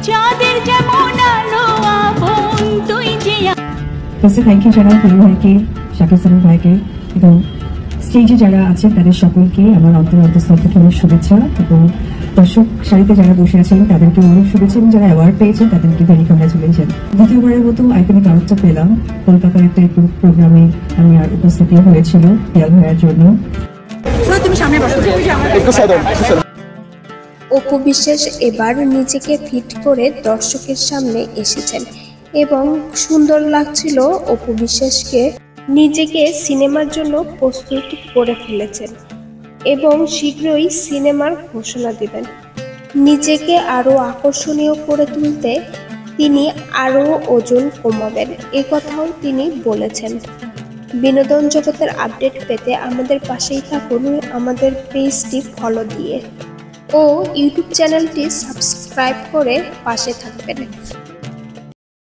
চাঁদের যেমন আলো আপন তুই যে। থ্যাংক ইউ জানাই প্রিয় ভাইকে, শাকিব সালাম ভাইকে এবং স্টেজে যারা আছেন তাদের সকলকে আমার অন্তঃস্থল থেকে অনেক শুভেচ্ছা এবং দর্শক সারিতে যারা বসে আছেন তাদেরকে অনেক শুভেচ্ছা এবং যারা অ্যাওয়ার্ড পেয়েছেন তাদেরকে ভেরি কংগ্রাচুলেশন। দ্বিতীয়বারের মতো আইকনিক অ্যাওয়ার্ডটা পেলাম। কলকাতার একটা প্রোগ্রামে আমি আর উপস্থিতি হয়েছিল পিয়াল ভাইয়ের জন্য। অপু বিশ্বাস এবার নিজেকে ফিট করে দর্শকের সামনে এসেছেন এবং সুন্দর লাগছিল অপু বিশ্বাসকে। নিজেকে সিনেমার জন্য প্রস্তুত করে ফেলেছেন এবং শীঘ্রই সিনেমার ঘোষণা দেবেন। নিজেকে আরও আকর্ষণীয় করে তুলতে তিনি আরও ওজন কমাবেন, এ কথাও তিনি বলেছেন। বিনোদন জগতের আপডেট পেতে আমাদের পাশেই থাকুন আমাদের পেজটি ফলো দিয়ে ও ইউটিউব চ্যানেলটি সাবস্ক্রাইব করে পাশে থাকবেন।